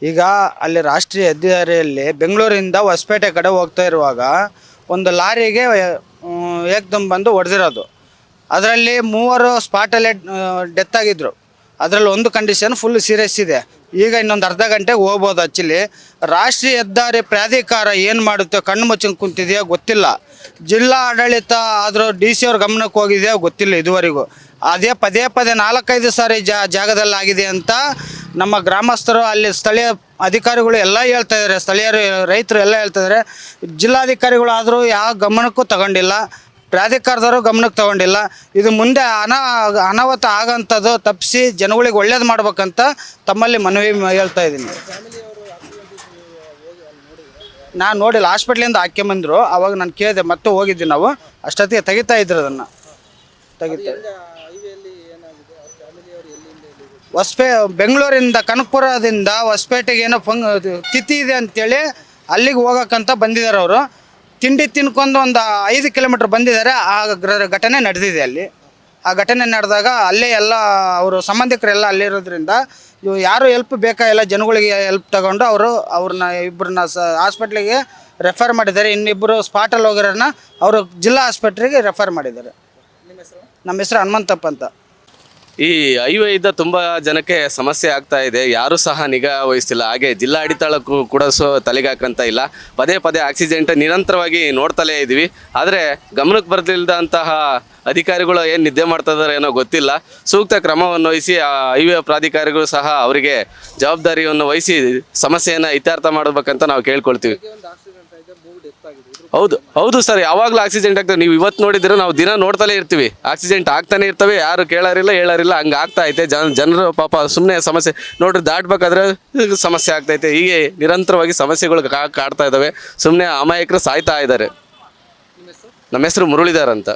ಈಗ ಅಲ್ಲಿ ರಾಷ್ಟ್ರೀಯ ಹೆದ್ದಾರಿಯಲ್ಲಿ ಬೆಂಗಳೂರಿಂದ ಹೊಸಪೇಟೆ ಕಡೆ ಹೋಗ್ತಾ ಇರುವಾಗ ಒಂದು ಲಾರಿಗೆ ಏಕ್ದಮ್ ಬಂದು ಹೊಡೆದಿರೋದು. ಅದರಲ್ಲಿ 3 ಸ್ಪಾಟಲ್ಲೇ ಡೆತ್ ಆಗಿದ್ದರು. ಅದರಲ್ಲಿ ಒಂದು ಕಂಡೀಷನ್ ಫುಲ್ ಸೀರಿಯಸ್ ಇದೆ. ಈಗ ಇನ್ನೊಂದು ಅರ್ಧ ಗಂಟೆಗೆ ಹೋಗ್ಬೋದು. ಆ್ಯಕ್ಚುಲಿ ರಾಷ್ಟ್ರೀಯ ಹೆದ್ದಾರಿ ಪ್ರಾಧಿಕಾರ ಏನು ಮಾಡುತ್ತೆ, ಕಣ್ಣು ಮುಚ್ಚಂಗೆ ಕುಂತಿದೆಯೋ ಗೊತ್ತಿಲ್ಲ. ಜಿಲ್ಲಾ ಆಡಳಿತ ಆದರೂ DC ಅವ್ರ ಗಮನಕ್ಕೆ ಹೋಗಿದೆಯೋ ಗೊತ್ತಿಲ್ಲ ಇದುವರೆಗೂ. ಅದೇ ಪದೇ 4-5 ಸಾರಿ ಜಾಗದಲ್ಲಿ ಆಗಿದೆ ಅಂತ ನಮ್ಮ ಗ್ರಾಮಸ್ಥರು, ಅಲ್ಲಿ ಸ್ಥಳೀಯ ಅಧಿಕಾರಿಗಳು ಎಲ್ಲ ಹೇಳ್ತಾ ಇದ್ದಾರೆ, ಸ್ಥಳೀಯರು ರೈತರು ಎಲ್ಲ ಹೇಳ್ತಾ ಇದ್ದಾರೆ. ಜಿಲ್ಲಾಧಿಕಾರಿಗಳು ಆದರೂ ಯಾವ ಗಮನಕ್ಕೂ ತಗೊಂಡಿಲ್ಲ, ಪ್ರಾಧಿಕಾರದವರು ಗಮನಕ್ಕೆ ತಗೊಂಡಿಲ್ಲ. ಇದು ಮುಂದೆ ಅನಾಹುತ ಆಗೋಂಥದ್ದು ತಪ್ಪಿಸಿ ಜನಗಳಿಗೆ ಒಳ್ಳೇದು ಮಾಡ್ಬೇಕಂತ ತಮ್ಮಲ್ಲಿ ಮನವಿ ಹೇಳ್ತಾ ಇದ್ದೀನಿ. ನಾನು ನೋಡಿಲ್ಲ, ಹಾಸ್ಪಿಟ್ಲಿಂದ ಹಾಕ್ಕೊಂಬಂದರು. ಅವಾಗ ನಾನು ಕೇಳಿದೆ, ಮತ್ತೆ ಹೋಗಿದ್ವಿ ನಾವು. ಅಷ್ಟೊತ್ತಿಗೆ ತೆಗಿತಾ ಇದ್ರು, ಅದನ್ನು ತೆಗಿತಾ. ಬೆಂಗಳೂರಿಂದ ಕನಕಪುರದಿಂದ ಹೊಸಪೇಟೆಗೆ ಏನೋ ತಿಥಿ ಇದೆ ಅಂತೇಳಿ ಅಲ್ಲಿಗೆ ಹೋಗೋಕ್ಕಂತ ಬಂದಿದ್ದಾರೆ ಅವರು. ತಿಂಡಿ ತಿನ್ಕೊಂಡು ಒಂದು 5 ಕಿಲೋಮೀಟ್ರ್ ಬಂದಿದ್ದಾರೆ. ಆ ಘಟನೆ ನಡೆದಿದೆ ಅಲ್ಲಿ. ಆ ಘಟನೆ ನಡೆದಾಗ ಅಲ್ಲೇ ಎಲ್ಲ ಅವರು ಸಂಬಂಧಿಕರೆಲ್ಲ ಅಲ್ಲಿರೋದ್ರಿಂದ ಇವು ಯಾರು ಹೆಲ್ಪ್ ಬೇಕಾಗಿಲ್ಲ, ಜನಗಳಿಗೆ ಹೆಲ್ಪ್ ತಗೊಂಡು ಅವ್ರನ್ನ ಇಬ್ಬರನ್ನ ಹಾಸ್ಪಿಟ್ಲಿಗೆ ರೆಫರ್ ಮಾಡಿದ್ದಾರೆ. ಇನ್ನಿಬ್ಬರು ಸ್ಪಾಟಲ್ಲಿ ಹೋಗಿರೋನ್ನ ಅವರು ಜಿಲ್ಲಾ ಆಸ್ಪತ್ರೆಗೆ ರೆಫರ್ ಮಾಡಿದ್ದಾರೆ. ನಮ್ಮ ಹೆಸರು ಹನುಮಂತಪ್ಪ ಅಂತ. ಈ ಹೈವೇಯಿಂದ ತುಂಬ ಜನಕ್ಕೆ ಸಮಸ್ಯೆ ಆಗ್ತಾ ಇದೆ, ಯಾರೂ ಸಹ ನಿಗಾ ವಹಿಸ್ತಿಲ್ಲ. ಹಾಗೆ ಜಿಲ್ಲಾಡಳಿತಕ್ಕೂ ಕೂಡ ತಲೆಗೆ ಹಾಕಂತ ಇಲ್ಲ. ಪದೇ ಆಕ್ಸಿಡೆಂಟ್ ನಿರಂತರವಾಗಿ ನೋಡ್ತಲೇ ಇದ್ದೀವಿ. ಆದರೆ ಗಮನಕ್ಕೆ ಬರ್ತಿಲ್ದಂತಹ ಅಧಿಕಾರಿಗಳು ಏನು ನಿದ್ದೆ ಮಾಡ್ತಾ ಇದ್ದಾರೆ ಏನೋ ಗೊತ್ತಿಲ್ಲ. ಸೂಕ್ತ ಕ್ರಮವನ್ನು ವಹಿಸಿ ಆ ಹೈವೇ ಪ್ರಾಧಿಕಾರಿಗಳು ಸಹ ಅವರಿಗೆ ಜವಾಬ್ದಾರಿಯನ್ನು ವಹಿಸಿ ಸಮಸ್ಯೆಯನ್ನು ಇತ್ಯರ್ಥ ಮಾಡಬೇಕಂತ ನಾವು ಕೇಳ್ಕೊಳ್ತೀವಿ. ಹೌದು ಸರ್, ಯಾವಾಗಲೂ ಆಕ್ಸಿಡೆಂಟ್ ಆಗ್ತದೆ. ನೀವು ಇವತ್ತು ನೋಡಿದ್ರೆ ನಾವು ದಿನ ನೋಡ್ತಲೇ ಇರ್ತೀವಿ, ಆಕ್ಸಿಡೆಂಟ್ ಆಗ್ತಾನೆ ಇರ್ತವೆ. ಯಾರು ಹೇಳೋರಿಲ್ಲ ಹಂಗೆ ಆಗ್ತಾ ಐತೆ. ಜನರು ಪಾಪ ಸುಮ್ಮನೆ ಸಮಸ್ಯೆ ನೋಡ್ರಿ, ದಾಟ್ಬೇಕಾದ್ರೆ ಸಮಸ್ಯೆ ಆಗ್ತೈತೆ. ಹೀಗೆ ನಿರಂತರವಾಗಿ ಸಮಸ್ಯೆಗಳು ಕಾಡ್ತಾ ಇದ್ದಾವೆ. ಸುಮ್ಮನೆ ಅಮಾಯಕರು ಸಾಯ್ತಾ ಇದ್ದಾರೆ. ನಮ್ಮ ಹೆಸರು ಮುರಳೀಧರ್ ಅಂತ.